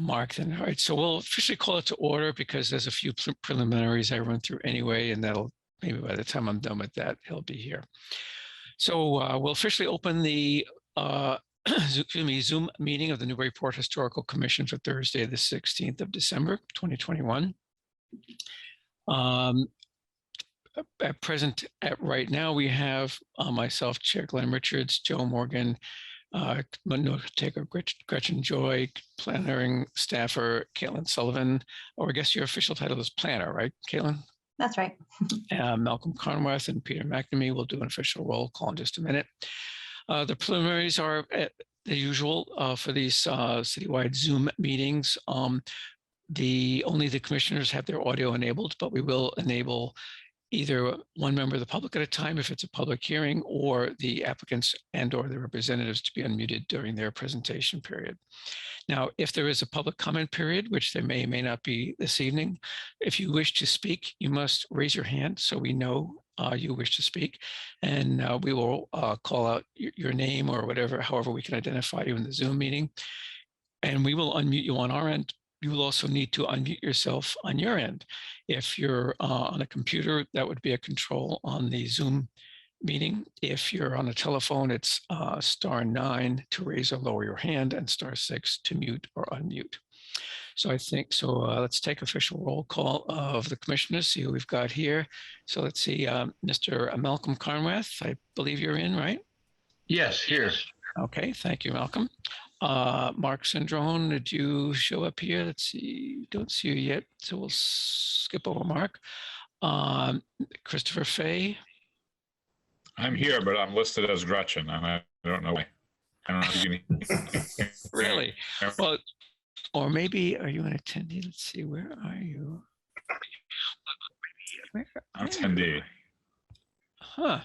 Mark, then. All right, so we'll officially call it to order because there's a few preliminaries I run through anyway, and that'll maybe by the time I'm done with that, he'll be here. So we'll officially open the Zoom meeting of the Newburyport Historical Commission for Thursday, the 16th of December, 2021. At present, right now, we have myself, Chair Glenn Richards, Joe Morgan, Taker, Gretchen Joy, planning staffer Caitlin Sullivan, or I guess your official title is planner, right, Caitlin? That's right. Malcolm Conworth and Peter McNamee will do an official roll call in just a minute. The preliminaries are the usual for these citywide Zoom meetings. Only the commissioners have their audio enabled, but we will enable either one member of the public at a time if it's a public hearing, or the applicants and or the representatives to be unmuted during their presentation period. Now, if there is a public comment period, which there may or may not be this evening, if you wish to speak, you must raise your hand so we know you wish to speak, and we will call out your name or whatever, however we can identify you in the Zoom meeting, and we will unmute you on our end. You will also need to unmute yourself on your end. If you're on a computer, that would be a control on the Zoom meeting. If you're on a telephone, it's *9 to raise or lower your hand and *6 to mute or unmute. So I think, let's take official roll call of the commissioners, see who we've got here. So let's see, Mr. Malcolm Conworth, I believe you're in, right? Yes, here. Okay, thank you, Malcolm. Mark Cendrone, did you show up here? Let's see, don't see you yet, so we'll skip over Mark. Christopher Fay. I'm here, but I'm listed as Gretchen, and I don't know why. I don't know if you can... Really? Well, or maybe, are you an attendee? Let's see, where are you? I'm attendee. Huh.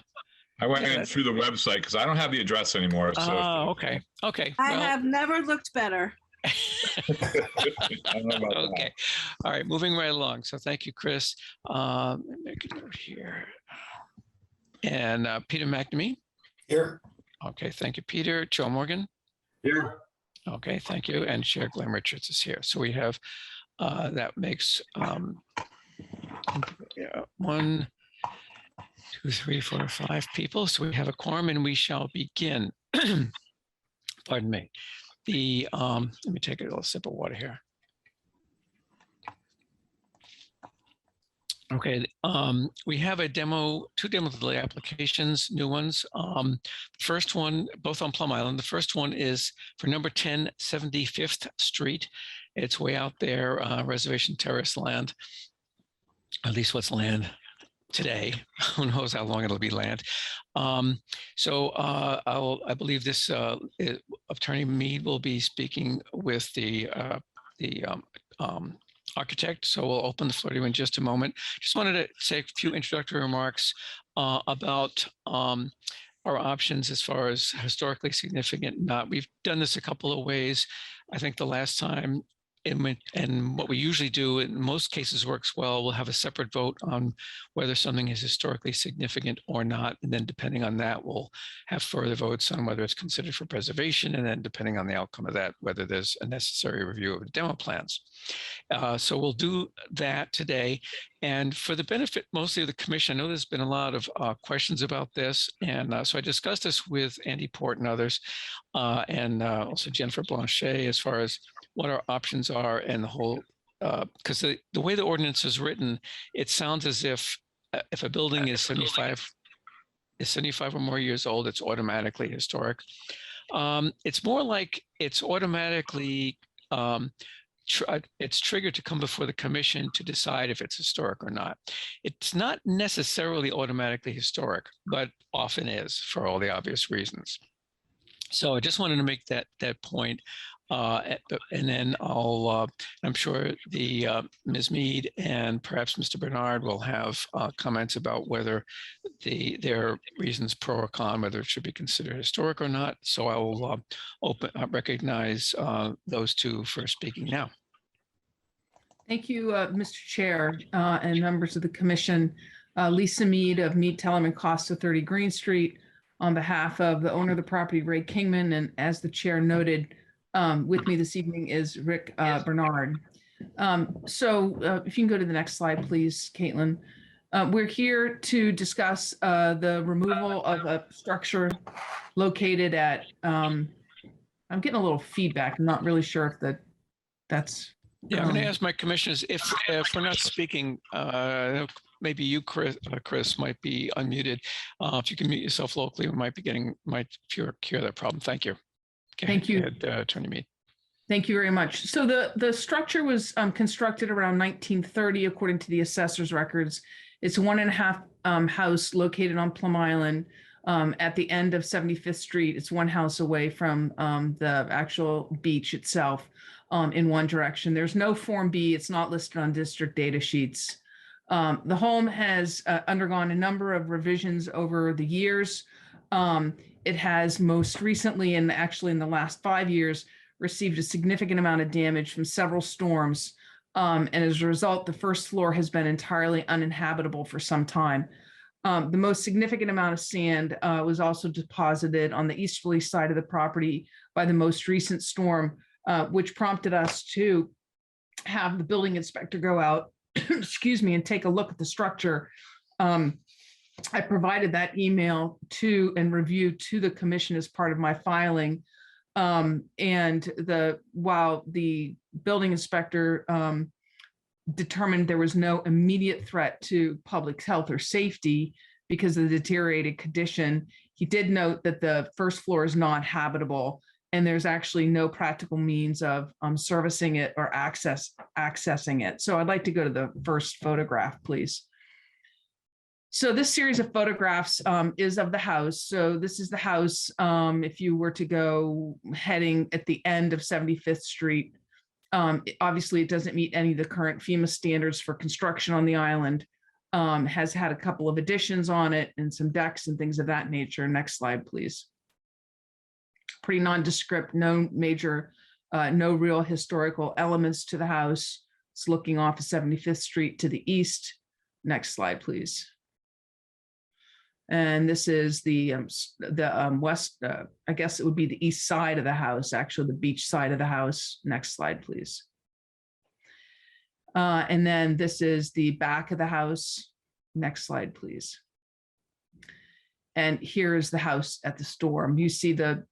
I went in through the website because I don't have the address anymore. So okay. Okay. I have never looked better. Okay. All right. Moving right along. So thank you, Chris. Make a note here. And Peter McNamee. Here. Okay. Thank you, Peter. Joe Morgan. Here. Okay. Thank you. And Chair Glenn Richards is here. So we have, that makes 1, 2, 3, 4, 5 people. So we have a quorum and we shall begin. Pardon me. Let me take a little sip of water here. Okay, we have a two demo delay applications, new ones. First one, both on Plum Island. The first one is for number 10, 75th Street. It's way out there, Reservation Terrace land, at least what's land today. Who knows how long it'll be land. I believe this Attorney Mead will be speaking with the architect. So we'll open the floor to you in just a moment. Just wanted to say a few introductory remarks about our options as far as historically significant. We've done this a couple of ways. I think the last time, and what we usually do in most cases works well, we'll have a separate vote on whether something is historically significant or not. And then depending on that, we'll have further votes on whether it's considered for preservation. And then depending on the outcome of that, whether there's a necessary review of the demo plans. So we'll do that today. And for the benefit mostly of the commission, I know there's been a lot of questions about this. And so I discussed this with Andy Port and others, and also Jennifer Blanchet, as far as what our options are and the whole, because the way the ordinance is written, it sounds as if a building is 75 or more years old, it's automatically historic. It's more like it's automatically, it's triggered to come before the commission to decide if it's historic or not. It's not necessarily automatically historic, but often is for all the obvious reasons. So I just wanted to make that point. And then I'm sure Ms. Mead and perhaps Mr. Bernard will have comments about whether their reasons pro or con, whether it should be considered historic or not. So I will recognize those two for speaking now. Thank you, Mr. Chair and members of the commission. Lisa Mead of Mead, Tellerman, Costa, 30 Green Street, on behalf of the owner of the property, Ray Kingman, and as the chair noted, With me this evening is Rick Bernard. If you can go to the next slide, please, Caitlin. We're here to discuss the removal of a structure located at, I'm getting a little feedback. I'm not really sure if that's. Yeah, I'm going to ask my commissioners if we're not speaking, maybe you, Chris, might be unmuted. If you can mute yourself locally, we might cure that problem. Thank you. Okay, Thank you. Attorney Mead. Thank you very much. So the structure was constructed around 1930, according to the assessor's records. It's a 1.5 house located on Plum Island at the end of 75th Street. It's one house away from the actual beach itself in one direction. There's no Form B. It's not listed on district data sheets. The home has undergone a number of revisions over the years. It has most recently, and actually in the last 5 years, received a significant amount of damage from several storms. And as a result, the first floor has been entirely uninhabitable for some time. The most significant amount of sand was also deposited on the easterly side of the property by the most recent storm, which prompted us to have the building inspector go out, excuse me, and take a look at the structure. I provided that email to and review to the commission as part of my filing. While the building inspector determined there was no immediate threat to public health or safety because of the deteriorated condition, he did note that the first floor is not habitable and there's actually no practical means of servicing it or accessing it. So I'd like to go to the first photograph, please. So this series of photographs is of the house. So this is the house. If you were to go heading at the end of 75th Street, obviously it doesn't meet any of the current FEMA standards for construction on the island. Has had a couple of additions on it and some decks and things of that nature. Next slide, please. Pretty nondescript, no major, no real historical elements to the house. It's looking off of 75th Street to the east. Next slide, please. And this is the west, I guess it would be the east side of the house, actually the beach side of the house. Next slide, please. And then this is the back of the house. Next slide, please. And here is the house at the storm. You see the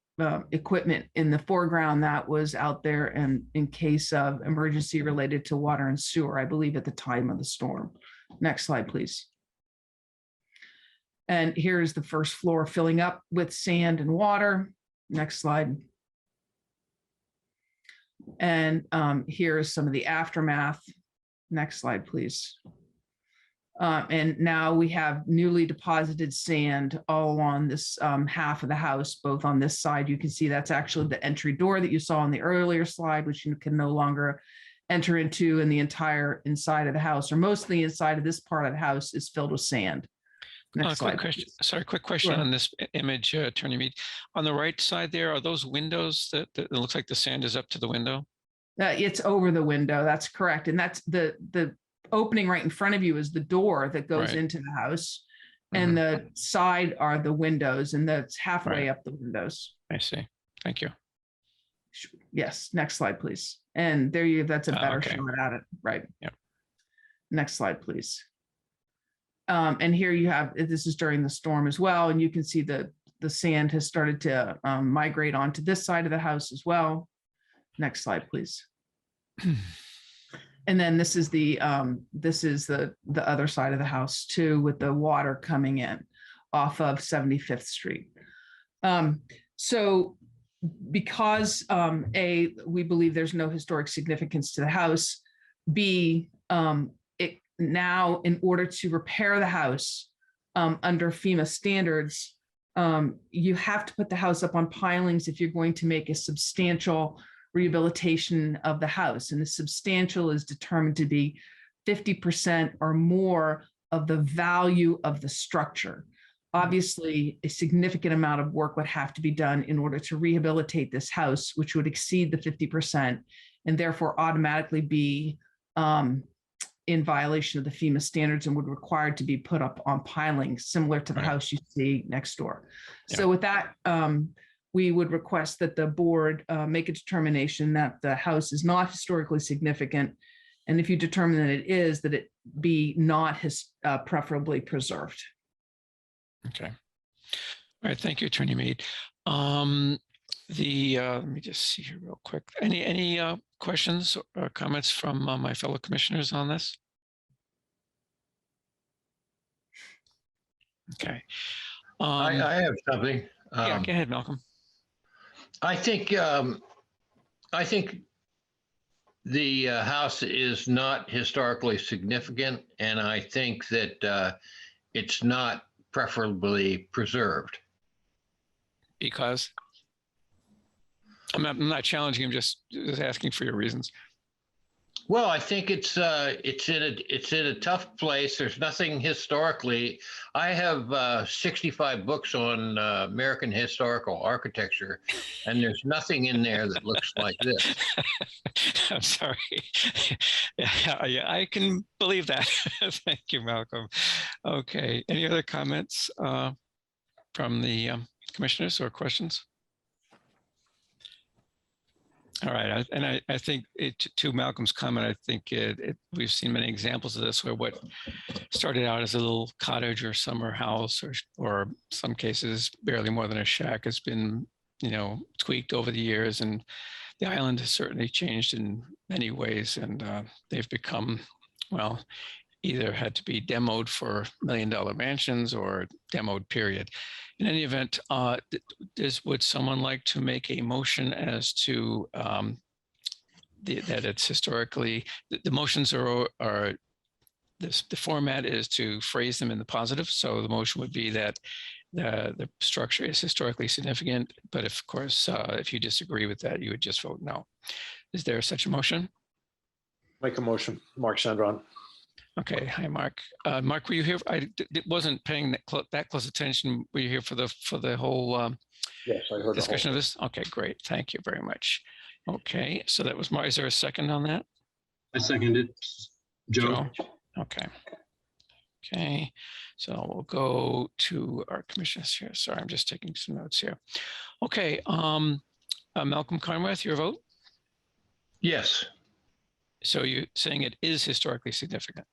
equipment in the foreground that was out there and in case of emergency related to water and sewer, I believe at the time of the storm. Next slide, please. And here's the first floor filling up with sand and water. Next slide. And here is some of the aftermath. Next slide, please. And now we have newly deposited sand all along this half of the house, both on this side. You can see that's actually the entry door that you saw on the earlier slide, which you can no longer enter into, and the entire inside of the house, or mostly inside of this part of the house, is filled with sand. Next slide. Quick question Sure. on this image, Attorney Mead. On the right side there, are those windows that it looks like the sand is up to the window? It's over the window. That's correct. And that's the opening right in front of you is the door that goes Right. into the house. And the side are the windows, and that's halfway Right. up the windows. I see. Thank you. Yes. Next slide, please. And there you, that's a better okay. shot at it. Right. Yep. Next slide, please. And here you have, this is during the storm as well. And you can see the sand has started to migrate onto this side of the house as well. Next slide, please. And then this is the other side of the house too, with the water coming in off of 75th Street. So because A, we believe there's no historic significance to the house, B, now in order to repair the house under FEMA standards, you have to put the house up on pilings if you're going to make a substantial rehabilitation of the house. And the substantial is determined to be 50% or more of the value of the structure. Obviously, a significant amount of work would have to be done in order to rehabilitate this house, which would exceed the 50% and therefore automatically be in violation of the FEMA standards and would require to be put up on piling, similar to the Right. house you see next door. Yeah. So with that, we would request that the board make a determination that the house is not historically significant. And if you determine that it is, that it be not preferably preserved. Okay. All right. Thank you, Attorney Mead. Let me just see here real quick. Any questions or comments from my fellow commissioners on this? Okay. I have something. Yeah, go ahead, Malcolm. I think the house is not historically significant, and I think that it's not preferably preserved. Because I'm not challenging him, just asking for your reasons. Well, I think it's in a tough place. There's nothing historically. I have 65 books on American historical architecture, and there's nothing in there that looks like this. I'm sorry. Yeah, I can believe that. Thank you, Malcolm. Okay. Any other comments from the commissioners or questions? All right, I think to Malcolm's comment, I think we've seen many examples of this where what started out as a little cottage or summer house, or some cases barely more than a shack, has been, tweaked over the years, and the island has certainly changed in many ways, and they've become, well, either had to be demoed for $1 million mansions or demoed, period. In any event, would someone like to make a motion as to that it's historically, the motions are the format is to phrase them in the positive. So the motion would be that the structure is historically significant, but of course, if you disagree with that, you would just vote no. Is there such a motion? Make a motion. Mark Chandron. Okay. Hi, Mark. Mark, were you here? I wasn't paying that close attention. Were you here for the whole Yes, I heard discussion of this? Okay, great. Thank you very much. Okay, so that was Mark. Is there a second on that? I seconded. Joe. Okay. Okay, so we'll go to our commissioners here. Sorry, I'm just taking some notes here. Okay, Malcolm Conworth, your vote? Yes. So you're saying it is historically significant?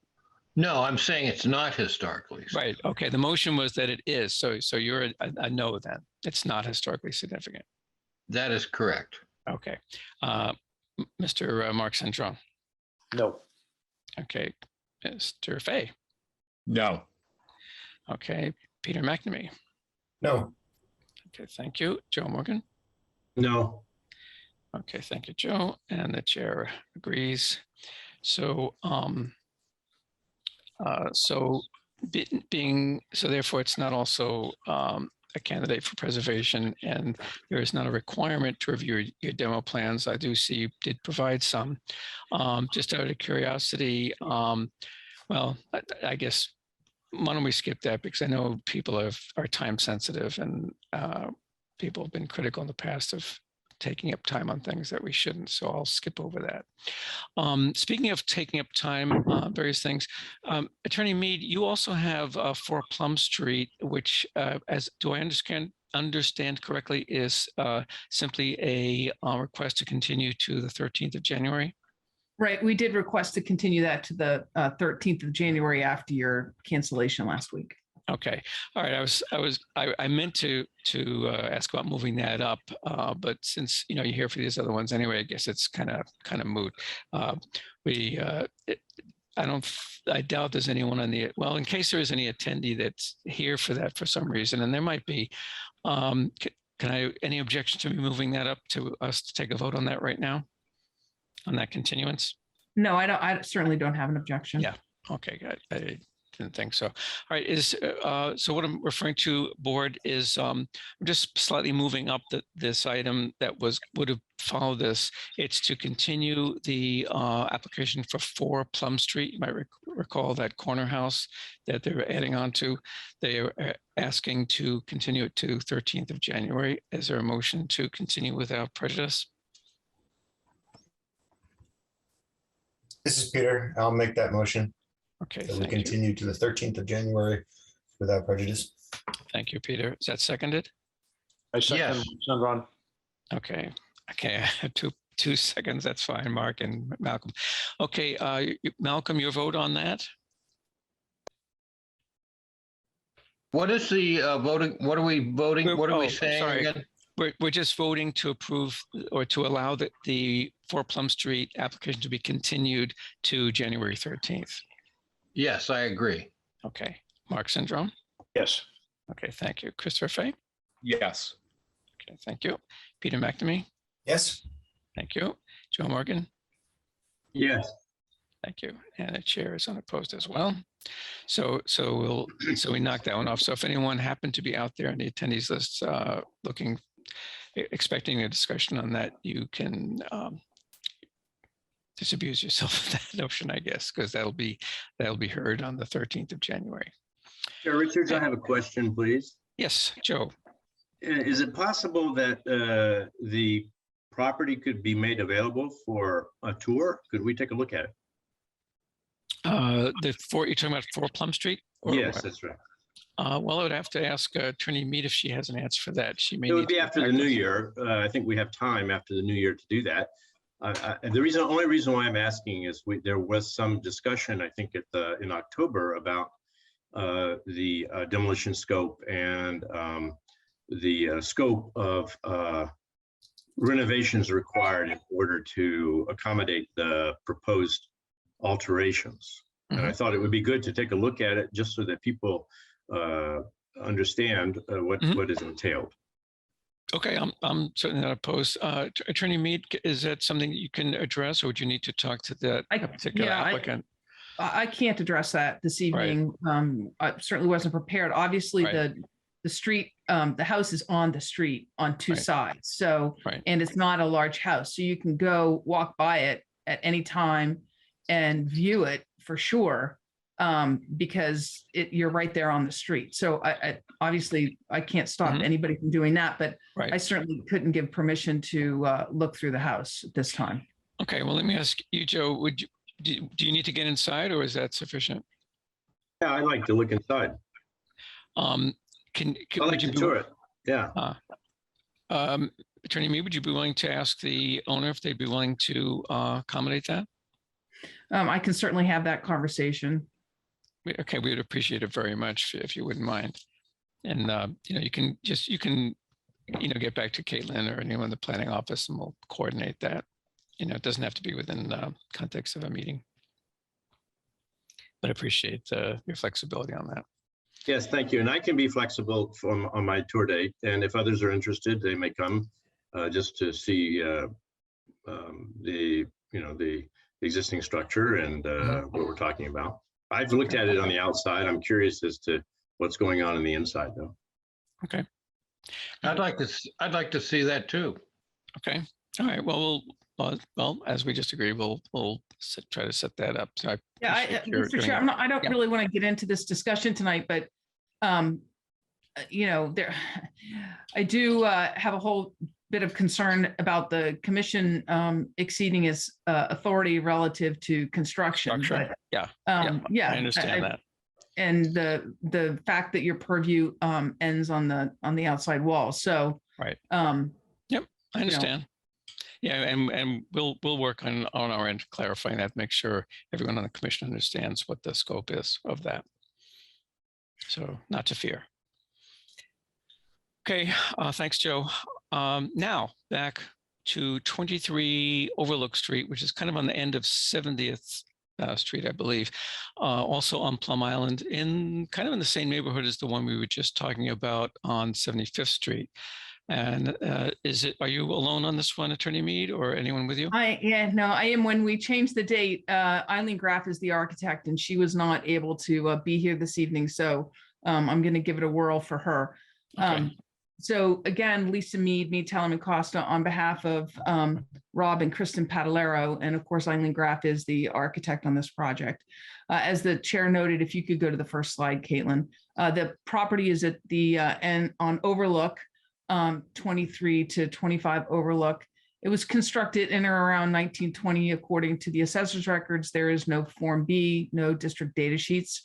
No, I'm saying it's not historically. Right. Okay. The motion was that it is. So you're a no then. It's not historically significant. That is correct. Okay. Mr. Mark Cendron. No. Okay. Mr. Fay. No. Okay. Peter McNamee. No. Okay. Thank you. Joe Morgan. No. Okay. Thank you, Joe. And the chair agrees. So, therefore it's not also a candidate for preservation, and there is not a requirement to review your demo plans. I do see you did provide some. Just out of curiosity, well, I guess, why don't we skip that, because I know people are time sensitive, and people have been critical in the past of taking up time on things that we shouldn't. So I'll skip over that. Speaking of taking up time on various things, Attorney Mead, you also have 4 Plum Street, which, do I understand correctly, is simply a request to continue to the 13th of January? Right. We did request to continue that to the 13th of January after your cancellation last week. Okay. All right. I meant to ask about moving that up, but since you're here for these other ones anyway, I guess it's kind of moot. I doubt there's anyone in case there is any attendee that's here for that for some reason, and there might be. Any objection to me moving that up to us to take a vote on that right now, on that continuance? No, I don't. I certainly don't have an objection. Yeah. Okay. Good. I didn't think so. All right. So what I'm referring to, board, is I'm just slightly moving up this item that would have followed this. It's to continue the application for 4 Plum Street. You might recall that corner house that they're adding on to. They are asking to continue it to 13th of January. Is there a motion to continue without prejudice? This is Peter. I'll make that motion. Okay. So we Thank you. continue to the 13th of January without prejudice. Thank you, Peter. Is that seconded? I second Yes. Sandron. Okay, okay, I have 2 seconds. That's fine, Mark and Malcolm. Okay, Malcolm, your vote on that? What is the voting? What are we voting? What are we I'm saying sorry. again? We're just voting to approve or to allow the 4 Plum Street application to be continued to January 13th. Yes, I agree. Okay, Mark Syndrome. Yes. Okay, thank you. Christopher Fay. Yes. Okay, thank you. Peter McNamee. Yes. Thank you. Joe Morgan. Yes. Thank you. And the chair is unopposed as well. So we knocked that one off. So if anyone happened to be out there on the attendees list expecting a discussion on that, you can disabuse yourself of that notion, I guess, because that'll be heard on the 13th of January. Chair Richards, I have a question, please. Yes, Joe. Is it possible that the property could be made available for a tour? Could we take a look at it? You're talking about 4 Plum Street? Or Yes, what? that's right. Well, I would have to ask Attorney Mead if she has an answer for that. She may It need would be to after the get back new to us. year. I think we have time after the new year to do that. The only reason why I'm asking is there was some discussion, I think, in October about the demolition scope and the scope of renovations required in order to accommodate the proposed alterations. And I thought it would be good to take a look at it just so that people understand what is entailed. Okay, I'm certainly not opposed. Attorney Mead, is that something that you can address, or would you need to talk to that particular applicant? I can't address that this evening. I certainly wasn't prepared. Obviously, Right. the street, the house is on the street on 2 Right. sides. So, Right. and it's not a large house. So you can go walk by it at any time and view it for sure, because you're right there on the street. So I obviously I can't stop anybody from doing that, but Right. I certainly couldn't give permission to look through the house at this time. Okay, well, let me ask you, Joe, do you need to get inside, or is that sufficient? Yeah, I'd like to look inside. I'd I'd like to tour it. Yeah. Attorney Mead, would you be willing to ask the owner if they'd be willing to accommodate that? I can certainly have that conversation. Okay, we would appreciate it very much if you wouldn't mind. And you can get back to Caitlin or anyone in the planning office, and we'll coordinate that. It doesn't have to be within the context of a meeting. But I appreciate your flexibility on that. Yes, thank you. And I can be flexible on my tour date. And if others are interested, they may come just to see the existing structure and what we're talking about. I've looked at it on the outside. I'm curious as to what's going on in the inside, though. Okay. I'd like to see that too. Okay. All right. Well, as we just agreed, we'll try to set that up. So I appreciate your Mr. doing Chair, that. I don't really want to get into this discussion tonight, but I do have a whole bit of concern about the commission exceeding its authority relative to construction. Structure. But, Yeah. yeah, I understand that. And the fact that your purview ends on the outside wall. So Right. Yep. I understand. Yeah, and we'll work on our end clarifying that, make sure everyone on the commission understands what the scope is of that. So not to fear. Okay, thanks, Joe. Now back to 23 Overlook Street, which is kind of on the end of 70th Street, I believe, also on Plum Island, kind of in the same neighborhood as the one we were just talking about on 75th Street. And are you alone on this one, Attorney Mead, or anyone with you? I am. When we changed the date, Eileen Graff is the architect, and she was not able to be here this evening. So I'm going to give it a whirl for her. Okay. So again, Lisa Mead, Talem and Costa, on behalf of Rob and Kristen Padalero, and of course, Eileen Graff is the architect on this project. As the chair noted, if you could go to the first slide, Caitlin, the property is at the end on Overlook, 23 to 25 Overlook. It was constructed in or around 1920, according to the assessor's records. There is no Form B, no district data sheets.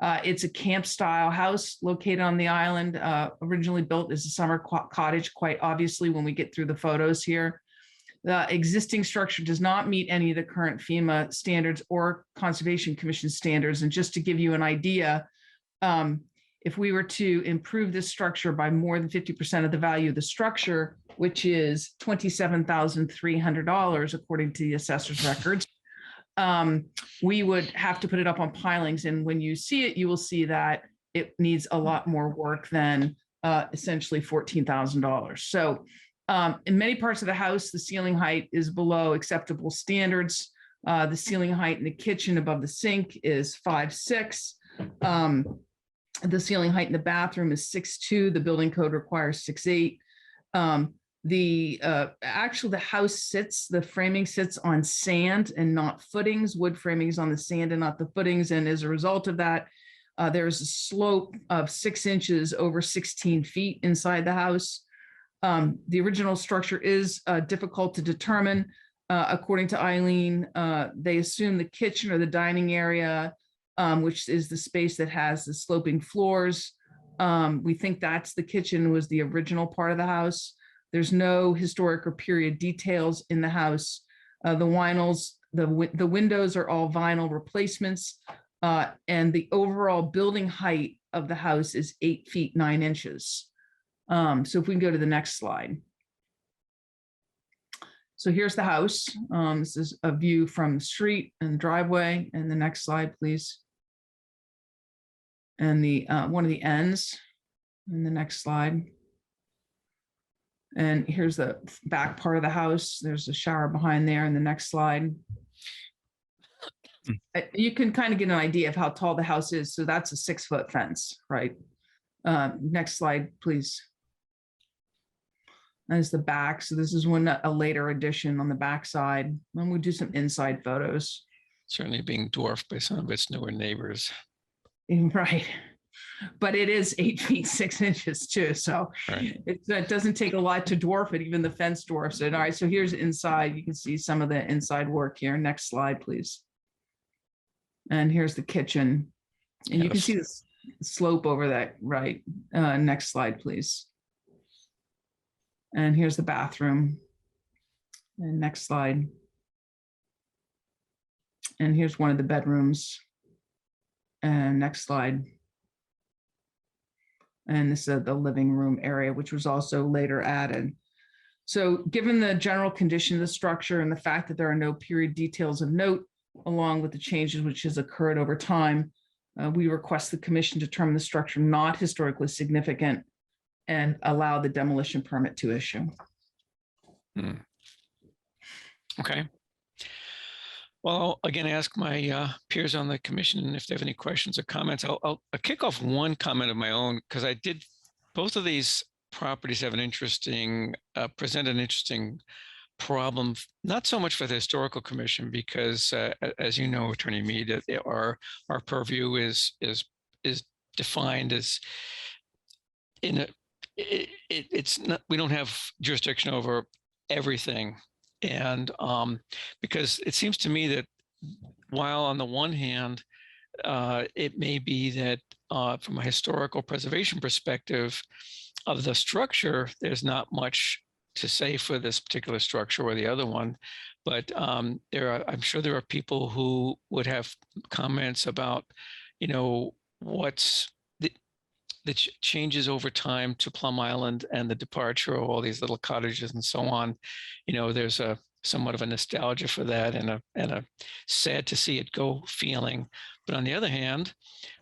It's a camp style house located on the island, originally built as a summer cottage, quite obviously when we get through the photos here. The existing structure does not meet any of the current FEMA standards or Conservation Commission standards. And just to give you an idea, if we were to improve this structure by more than 50% of the value of the structure, which is $27,300, according to the assessor's records, we would have to put it up on pilings. And when you see it, you will see that it needs a lot more work than essentially $14,000. So in many parts of the house, the ceiling height is below acceptable standards. The ceiling height in the kitchen above the sink is 5'6". The ceiling height in the bathroom is 6'2". The building code requires 6'8". The framing sits on sand and not footings. Wood framing is on the sand and not the footings. And as a result of that, there's a slope of 6 inches over 16 feet inside the house. The original structure is difficult to determine. According to Eileen, they assume the kitchen or the dining area, which is the space that has the sloping floors. We think that's the kitchen, was the original part of the house. There's no historic or period details in the house. The vinyls, the windows are all vinyl replacements, and the overall building height of the house is 8 feet 9 inches. So if we can go to the next slide. So here's the house. This is a view from the street and driveway. And the next slide, please. And the one of the ends in the next slide. And here's the back part of the house. There's a shower behind there in the next slide. You can kind of get an idea of how tall the house is. So that's a 6-foot fence, right? Next slide, please. That's the back. So this is a later addition on the back side. And we do some inside photos. Certainly being dwarfed by some of its newer neighbors. Right. But it is 8 feet 6 inches too. So Right. it doesn't take a lot to dwarf it. Even the fence dwarfs it. All right. So here's inside. You can see some of the inside work here. Next slide, please. And here's the kitchen. And you can see the slope over that. Right. Next slide, please. And here's the bathroom. And next slide. And here's one of the bedrooms. And next slide. And this is the living room area, which was also later added. So given the general condition of the structure and the fact that there are no period details of note, along with the changes which has occurred over time, we request the commission determine the structure not historically significant and allow the demolition permit to issue. Okay. Well, I'll again ask my peers on the commission if they have any questions or comments. I'll kick off one comment of my own, because both of these properties have present an interesting problem, not so much for the historical commission, because as you know, Attorney Mead, our purview is defined as it's not, we don't have jurisdiction over everything. And because it seems to me that while on the one hand, it may be that from a historical preservation perspective of the structure, there's not much to say for this particular structure or the other one, but I'm sure there are people who would have comments about, what's the changes over time to Plum Island and the departure of all these little cottages and so on. There's somewhat of a nostalgia for that and a sad to see it go feeling. But on the other hand,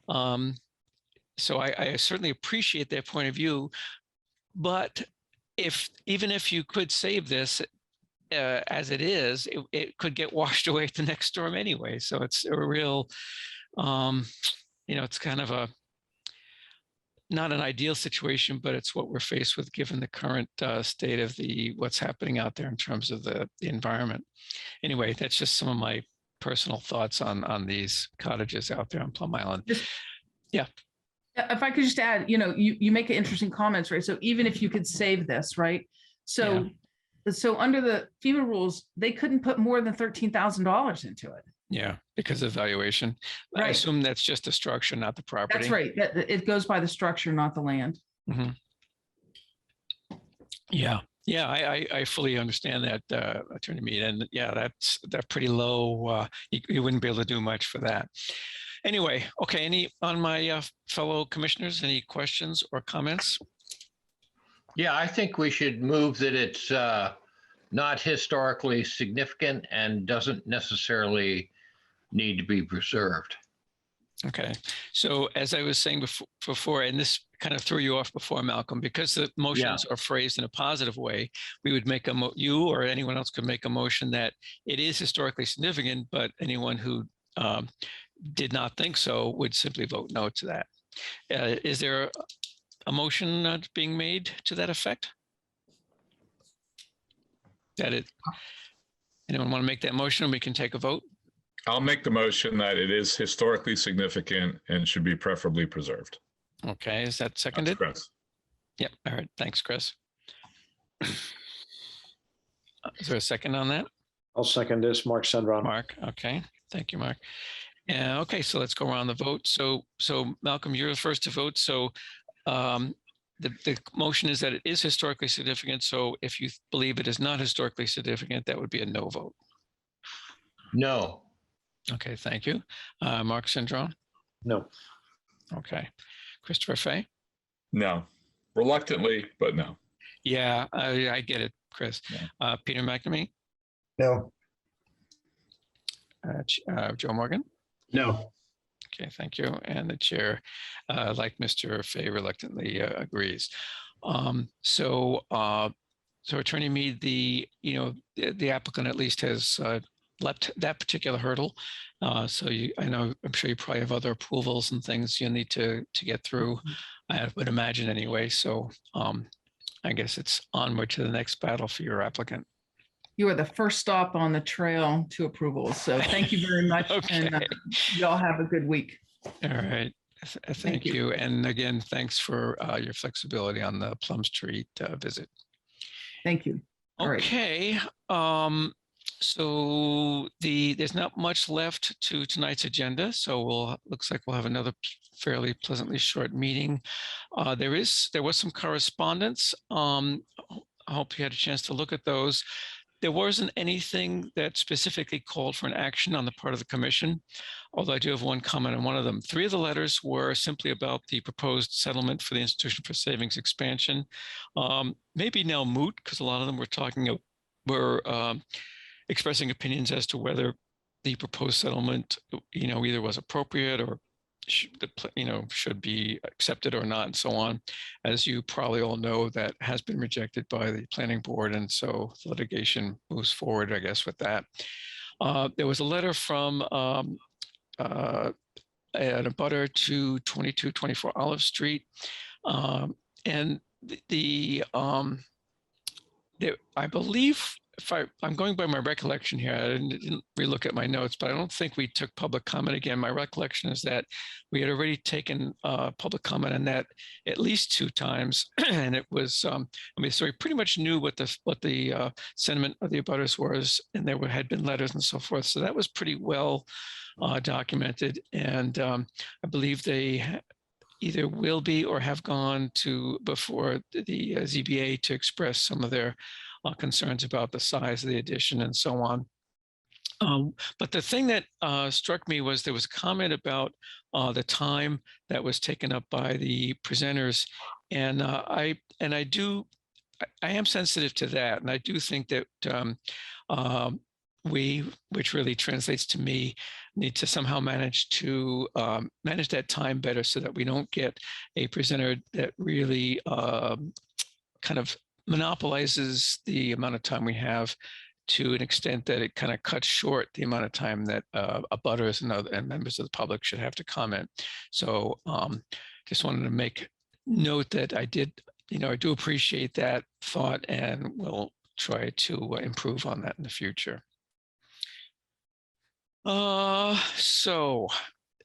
so I certainly appreciate their point of view. But even if you could save this as it is, it could get washed away at the next storm anyway. So it's a real, it's kind of not an ideal situation, but it's what we're faced with given the current state of what's happening out there in terms of the environment. Anyway, that's just some of my personal thoughts on these cottages out there on Plum Island. Yeah. If I could just add, you make interesting comments, right? So even if you could save this, right? So under the FEMA rules, they couldn't put more than $13,000 into it. Yeah, because of valuation. I Right. assume that's just the structure, not the property. That's right. It goes by the structure, not the land. Mhm. Yeah, yeah, I fully understand that, Attorney Mead, and yeah, that's pretty low. You wouldn't be able to do much for that. Anyway, okay, any on my fellow commissioners, any questions or comments? Yeah, I think we should move that it's not historically significant and doesn't necessarily need to be preserved. Okay, so as I was saying before, and this kind of threw you off before, Malcolm, because the motions are phrased in a positive way, we would make you or anyone else could make a motion that it is historically significant, but anyone who did not think so would simply vote no to that. Is there a motion being made to that effect? Anyone want to make that motion and we can take a vote? I'll make the motion that it is historically significant and should be preferably preserved. Okay, is that That's seconded? Chris. Yep, all right, thanks, Chris. Is there a second on that? I'll second this. Mark Sendron. Mark, okay, thank you, Mark. Okay, so let's go around the vote. So Malcolm, you're the first to vote. So the motion is that it is historically significant. So if you believe it is not historically significant, that would be a no vote. No. Okay, thank you. Mark Sendron. No. Okay. Christopher Fay. No, reluctantly, but no. Yeah, I get it, Chris. Yeah. Peter McNamee. No. Joe Morgan. No. Okay, thank you. And the chair, like Mr. Fay, reluctantly agrees. So Attorney Mead, the applicant at least has leapt that particular hurdle. So I'm sure you probably have other approvals and things you need to get through, I would imagine anyway. So I guess it's onward to the next battle for your applicant. You are the first stop on the trail to approval. So thank you very much. Okay. And y'all have a good week. All right. Thank you. And again, thanks for your flexibility on the Plum Street visit. Thank you. All right. Okay. So there's not much left to tonight's agenda. So looks like we'll have another fairly pleasantly short meeting. There was some correspondence. I hope you had a chance to look at those. There wasn't anything that specifically called for an action on the part of the commission, although I do have one comment on one of them. 3 of the letters were simply about the proposed settlement for the Institution for Savings expansion. Maybe now moot, because a lot of them were expressing opinions as to whether the proposed settlement, either was appropriate or should be accepted or not, and so on. As you probably all know, that has been rejected by the planning board, and so the litigation moves forward, I guess, with that. There was a letter from an abutter to 2224 Olive Street, and I believe, I'm going by my recollection here, I didn't relook at my notes, but I don't think we took public comment again. My recollection is that we had already taken public comment on that at least 2 times, and it was, so we pretty much knew what the sentiment of the abutters was, and there had been letters and so forth. So that was pretty well documented, and I believe they either will be or have gone to before the ZBA to express some of their concerns about the size of the addition and so on. But the thing that struck me was there was a comment about the time that was taken up by the presenters, and I am sensitive to that, and I do think that we, which really translates to me, need to somehow manage that time better so that we don't get a presenter that really kind of monopolizes the amount of time we have to an extent that it kind of cuts short the amount of time that abutters and members of the public should have to comment. So just wanted to make note that I do appreciate that thought, and we'll try to improve on that in the future. So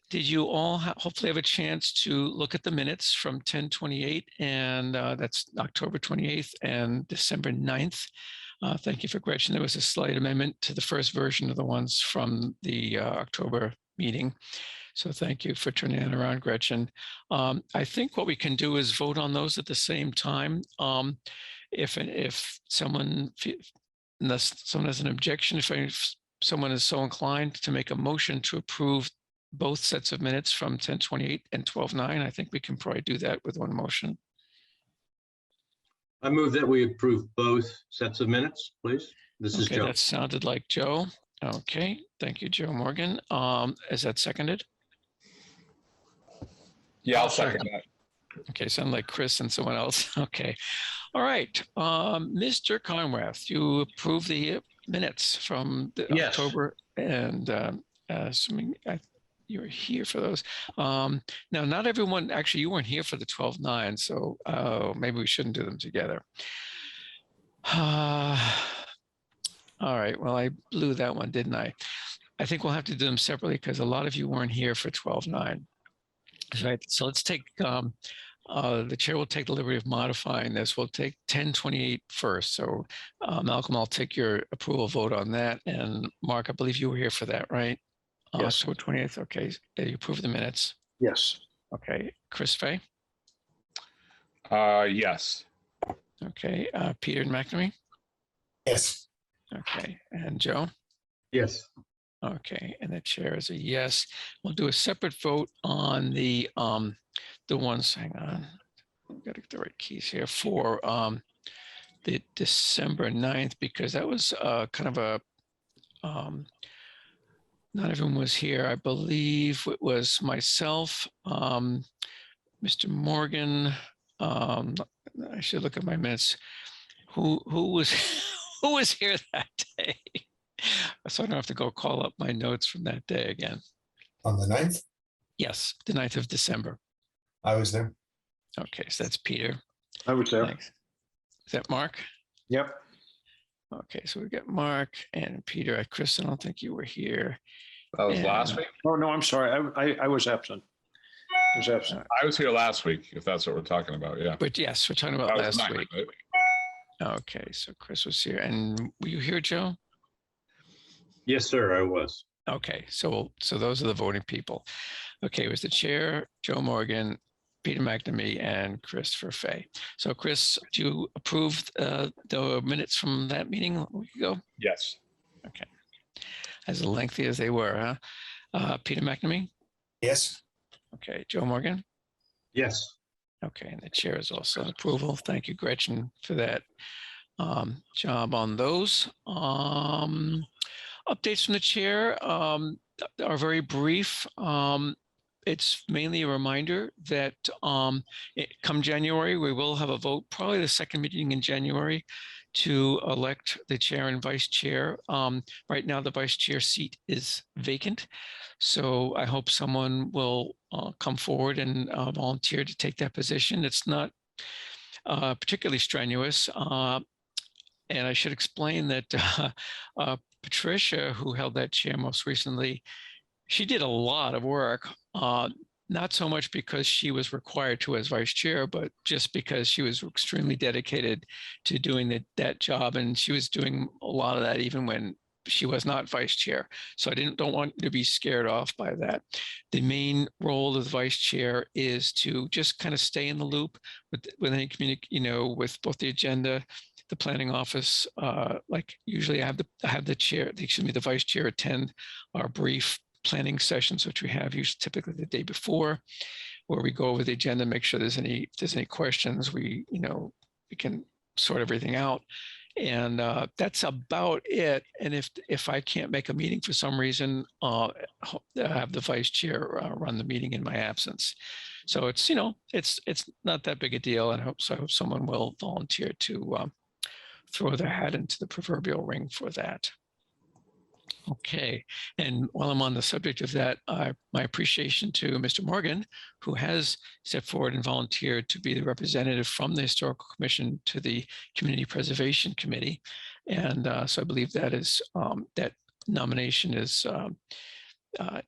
did you all hopefully have a chance to look at the minutes from 10/28, and that's October 28th and December 9th? Thank you for Gretchen. There was a slight amendment to the first version of the ones from the October meeting. So thank you for turning that around, Gretchen. I think what we can do is vote on those at the same time. If someone, unless someone has an objection, if someone is so inclined to make a motion to approve both sets of minutes from 10:28 and 12:09, I think we can probably do that with one motion. I move that we approve both sets of minutes, please. This is Okay, Joe. that sounded like Joe. Okay, thank you, Joe Morgan. Is that seconded? Yeah, I'll I'll second second. that. Okay, sound like Chris and someone else. Okay. All right. Mr. Conrath, you approve the minutes from the Yes. October, and assuming you were here for those. Now, not everyone, actually, you weren't here for the 12:09, so maybe we shouldn't do them together. All right. Well, I blew that one, didn't I? I think we'll have to do them separately because a lot of you weren't here for 12:09. Right. So let's take, the chair will take the liberty of modifying this. We'll take 10:28 first. So Malcolm, I'll take your approval vote on that. And Mark, I believe you were here for that, right? Yes. October 20th. Okay. You approve the minutes. Yes. Okay. Chris Fay. Yes. Okay. Peter McNamee. Yes. Okay. And Joe. Yes. Okay, and the chair is a yes. We'll do a separate vote on the ones, hang on, got to get the right keys here, for the December 9th, because that was kind of a, not everyone was here. I believe it was myself, Mr. Morgan, I should look at my minutes. Who was who was here that day? So I don't have to go call up my notes from that day again. On the 9th, Yes, the 9th of December. I was there. Okay, so that's Peter. I was there. Thanks. Is that Mark? Yep. Okay, so we got Mark and Peter. Chris, I don't think you were here. That was Yeah. last week. Oh, no, I'm sorry. I was absent. I was absent. I was here last week, if that's what we're talking about. Yeah. But yes, we're talking about That was last the week. 9th, right? Okay, so Chris was here. And were you here, Joe? Yes, sir, I was. Okay, so those are the voting people. Okay, it was the chair, Joe Morgan, Peter McNamee, and Christopher Fay. So Chris, do you approve the minutes from that meeting a week ago? Yes. Okay. As lengthy as they were, huh? Peter McNamee? Yes. Okay, Joe Morgan? Yes. Okay, and the chair is also in approval. Thank you, Gretchen, for that job on those. Updates from the chair are very brief. It's mainly a reminder that come January, we will have a vote, probably the second meeting in January, to elect the chair and vice chair. Right now, the vice chair seat is vacant. So I hope someone will come forward and volunteer to take that position. It's not particularly strenuous. And I should explain that Patricia, who held that chair most recently, she did a lot of work, not so much because she was required to as vice chair, but just because she was extremely dedicated to doing that job. And she was doing a lot of that even when she was not vice chair. So I don't want you to be scared off by that. The main role of the vice chair is to just kind of stay in the loop with any with both the agenda, the planning office. Like usually I have the vice chair attend our brief planning sessions, which we have usually typically the day before, where we go over the agenda, make sure if there's any questions, we can sort everything out. And that's about it. And if I can't make a meeting for some reason, I'll have the vice chair run the meeting in my absence. So it's not that big a deal. And I hope someone will volunteer to throw their hat into the proverbial ring for that. Okay, and while I'm on the subject of that, my appreciation to Mr. Morgan, who has stepped forward and volunteered to be the representative from the Historical Commission to the Community Preservation Committee. And so I believe that that nomination is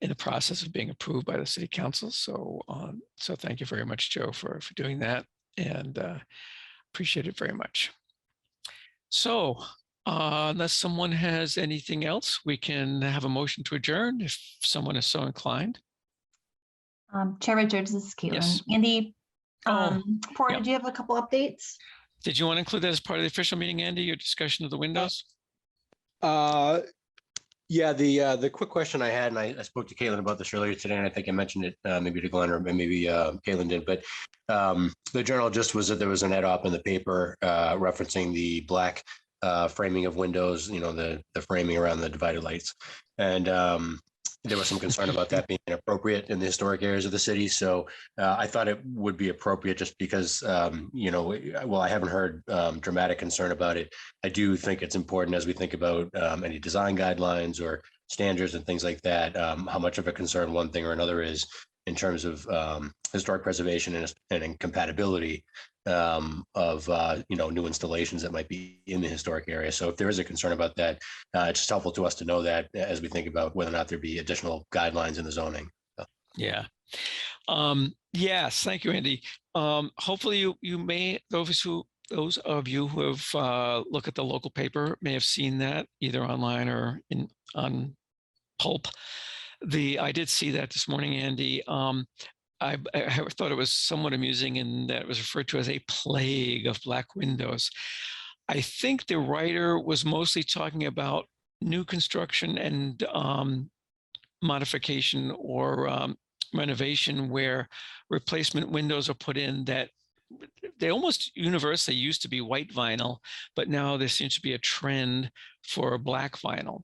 in the process of being approved by the City Council. So thank you very much, Joe, for doing that, and appreciate it very much. So Unless someone has anything else, we can have a motion to adjourn if someone is so inclined. Chair Richards, this is Caitlin. Yes. Andy, Oh, Porter, yeah. do you have a couple updates? Did you want to include that as part of the official meeting, Andy, your discussion of the windows? Yeah, the quick question I had, and I spoke to Caitlin about this earlier today, and I think I mentioned it maybe to Glenn or maybe Caitlin did, but the general gist was that there was an ed op in the paper referencing the black framing of windows, you know, the framing around the divided lights. And there was some concern about that being inappropriate in the historic areas of the city. So I thought it would be appropriate just because, you know, well, I haven't heard dramatic concern about it. I do think it's important as we think about any design guidelines or standards and things like that, how much of a concern one thing or another is in terms of historic preservation and compatibility of you know, new installations that might be in the historic area. So if there is a concern about that, it's just helpful to us to know that as we think about whether or not there be additional guidelines in the zoning. So. Yeah. Yes, thank you, Andy. Hopefully you may, those of you who have looked at the local paper may have seen that either online or on Pulp. I did see that this morning, Andy. I thought it was somewhat amusing in that it was referred to as a plague of black windows. I think the writer was mostly talking about new construction and modification or renovation where replacement windows are put in that they almost universally used to be white vinyl, but now there seems to be a trend for black vinyl.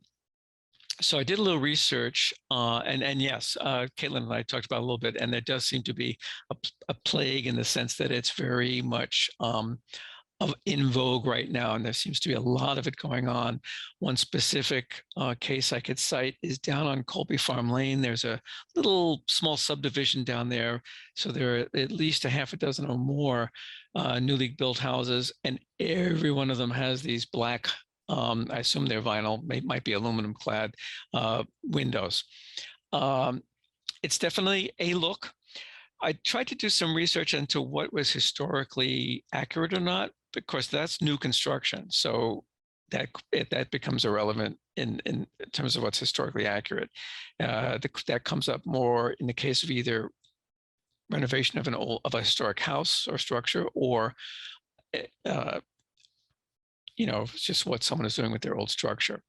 So I did a little research, and yes, Caitlin and I talked about it a little bit, and there does seem to be a plague in the sense that it's very much in vogue right now, and there seems to be a lot of it going on. One specific case I could cite is down on Colby Farm Lane. There's a little small subdivision down there, so there are at least a half a dozen or more newly built houses, and every one of them has these black, I assume they're vinyl, might be aluminum clad windows. It's definitely a look. I tried to do some research into what was historically accurate or not. Of course, that's new construction, so that becomes irrelevant in terms of what's historically accurate. That comes up more in the case of either renovation of a historic house or structure, or you know, it's just what someone is doing with their old structure.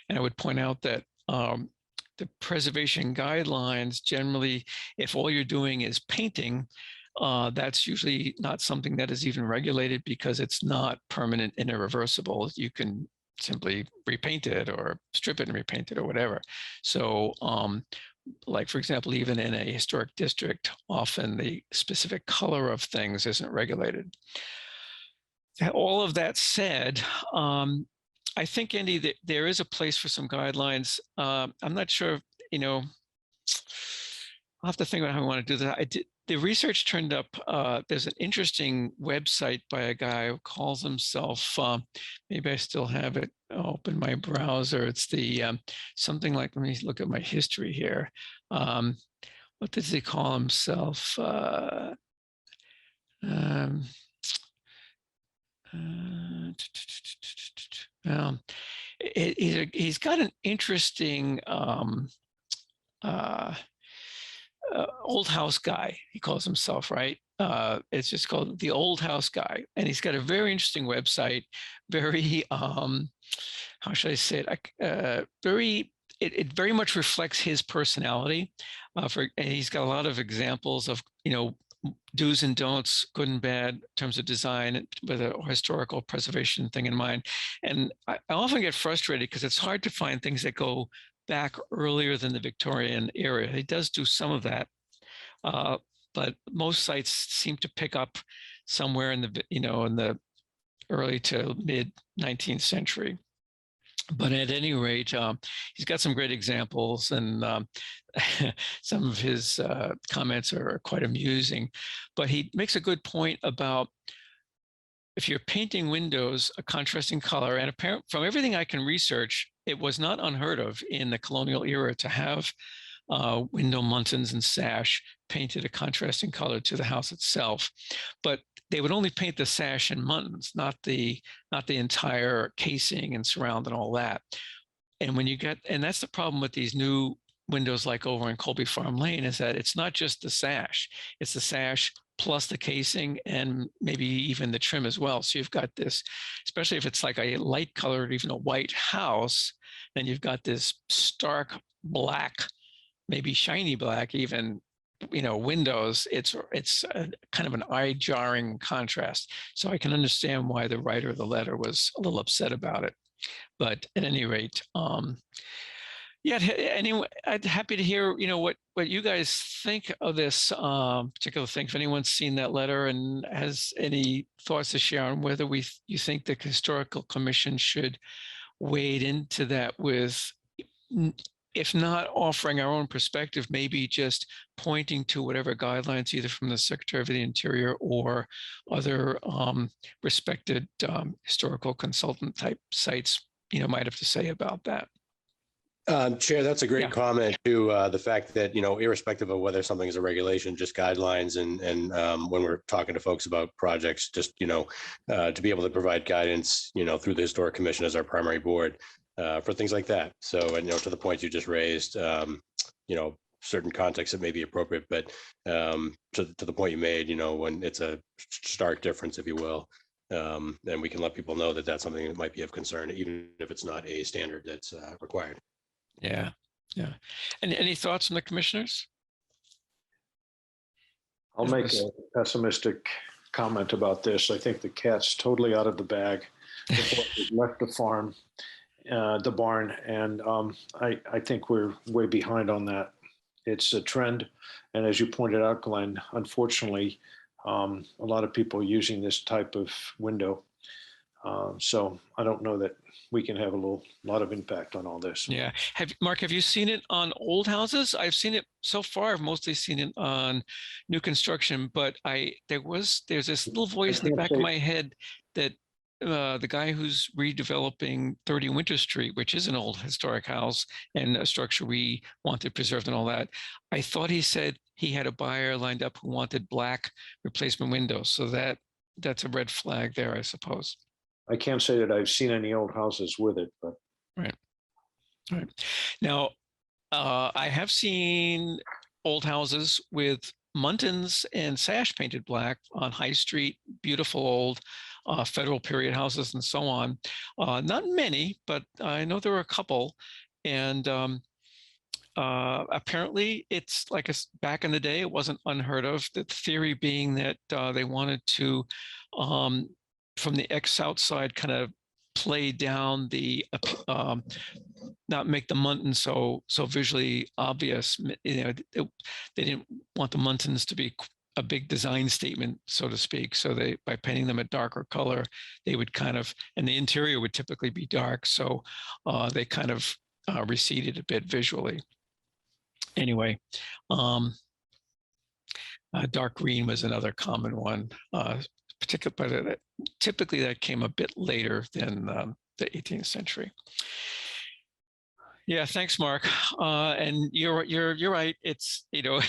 And I would point out that the preservation guidelines generally, if all you're doing is painting, that's usually not something that is even regulated because it's not permanent and irreversible. You can simply repaint it or strip it and repaint it or whatever. So like, for example, even in a historic district, often the specific color of things isn't regulated. All of that said, I think, Andy, that there is a place for some guidelines. I'm not sure, you know, I'll have to think about how I want to do that. The research turned up, there's an interesting website by a guy who calls himself, maybe I still have it open in my browser. It's the something like, let me look at my history here. What does he call himself? He's got an interesting old house guy, he calls himself, right? It's just called The Old House Guy. And he's got a very interesting website, very, how should I say it? It very much reflects his personality. And he's got a lot of examples of, you know, do's and don'ts, good and bad in terms of design with a historical preservation thing in mind. And I often get frustrated because it's hard to find things that go back earlier than the Victorian era. He does do some of that, but most sites seem to pick up somewhere in the, you know, in the early to mid 19th century. But at any rate, he's got some great examples, and some of his comments are quite amusing. But he makes a good point about if you're painting windows a contrasting color, and apparently from everything I can research, it was not unheard of in the colonial era to have window muntins and sash painted a contrasting color to the house itself. But they would only paint the sash and muntins, not the entire casing and surround and all that. And when you get, and that's the problem with these new windows like over in Colby Farm Lane, is that it's not just the sash, it's the sash plus the casing and maybe even the trim as well. So you've got this, especially if it's like a light colored, even a white house, then you've got this stark black, maybe shiny black even, windows. It's a kind of an eye-jarring contrast. So I can understand why the writer of the letter was a little upset about it. But at any rate, yeah, anyway, I'd happy to hear, what you guys think of this particular thing. If anyone's seen that letter and has any thoughts to share on whether you think the Historical Commission should wade into that with, if not offering our own perspective, maybe just pointing to whatever guidelines, either from the Secretary of the Interior or other respected historical consultant type sites, might have to say about that. Chair, that's a great Yeah. comment to the fact that, irrespective of whether something is a regulation, just guidelines and when we're talking to folks about projects, just, to be able to provide guidance, through the Historic Commission as our primary board for things like that. So, and, to the points you just raised, certain contexts that may be appropriate, but to the point you made, when it's a stark difference, if you will, then we can let people know that that's something that might be of concern, even if it's not a standard that's required. Yeah. And any thoughts from the commissioners? I'll make a pessimistic comment about this. I think the cat's totally out of the bag. The horse has left the farm, the barn, and I think we're way behind on that. It's a trend, and as you pointed out, Glenn, unfortunately, a lot of people are using this type of window. So I don't know that we can have a lot of impact on all this. Yeah. Mark, have you seen it on old houses? I've seen it so far. I've mostly seen it on new construction, but there's this little voice in the back of my head that the guy who's redeveloping 30 Winter Street, which is an old historic house and a structure we wanted preserved and all that, I thought he said he had a buyer lined up who wanted black replacement windows. So that's a red flag there, I suppose. I can't say that I've seen any old houses with it, but. Right. All right. Now, I have seen old houses with muntins and sash painted black on High Street, beautiful old federal period houses and so on. Not many, but I know there were a couple. And apparently it's like back in the day, it wasn't unheard of. The theory being that they wanted to, from the outside, kind of play down the, not make the muntin so visually obvious. They didn't want the muntins to be a big design statement, so to speak. So by painting them a darker color, they would kind of, and the interior would typically be dark. So they kind of receded a bit visually. Anyway, dark green was another common one. But typically that came a bit later than the 18th century. Yeah, thanks, Mark. And you're right. It's I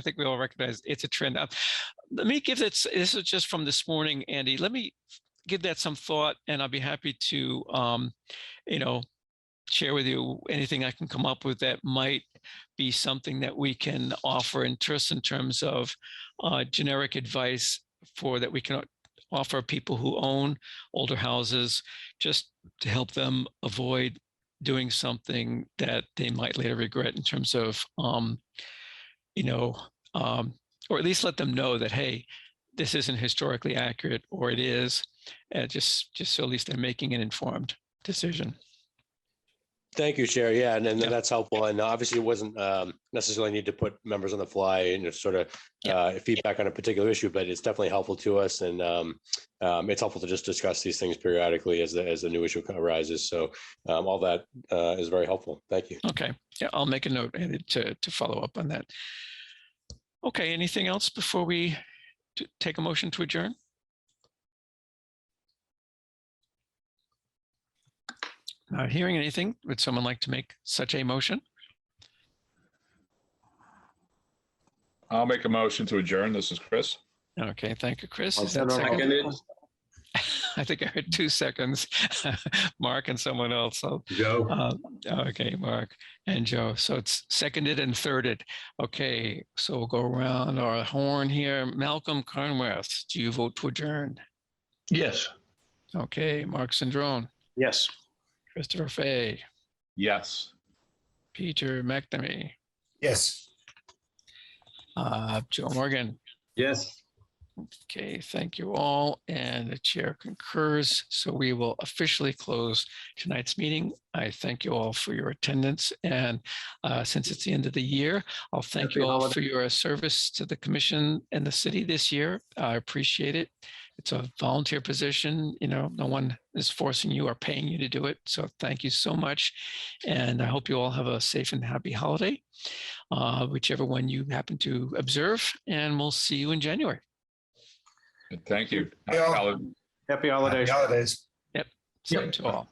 think we all recognize it's a trend. Let me give this is just from this morning, Andy. Let me give that some thought, and I'll be happy to share with you anything I can come up with that might be something that we can offer in terms of generic advice that we can offer people who own older houses, just to help them avoid doing something that they might later regret in terms of, or at least let them know that, hey, this isn't historically accurate, or it is, just so at least they're making an informed decision. Thank you, Chair. Yeah, and that's helpful. And obviously, it wasn't necessarily need to put members on the fly and sort of feedback on a particular issue, but it's definitely helpful to us, and it's helpful to just discuss these things periodically as the new issue arises. So all that is very helpful. Thank you. Okay. Yeah, I'll make a note to follow up on that. Okay. Anything else before we take a motion to adjourn? Not hearing anything. Would someone like to make such a motion? I'll make a motion to adjourn. This is Chris. Okay, thank you, Chris. I'll Is that send out- second? I think I heard 2 seconds. Mark and someone else. So, Joe, okay, Mark and Joe. So it's seconded and thirded. Okay, so we'll go around our horn here. Malcolm Conworth, do you vote to adjourn? Yes. Okay, Mark Sandrone, Yes. Christopher Fay, Yes. Peter McNamee, Yes. Joe Morgan. yes. Okay, thank you all. And the chair concurs. So we will officially close tonight's meeting. I thank you all for your attendance. And since it's the end of the year, I'll thank Happy you all holiday. for your service to the commission and the city this year. I appreciate it. It's a volunteer position. You know, no one is forcing you or paying you to do it. So thank you so much. And I hope you all have a safe and happy holiday, whichever one you happen to observe. And we'll see you in January. Thank you. Hey, all. Howard. Happy holidays. Happy holidays. Same to all.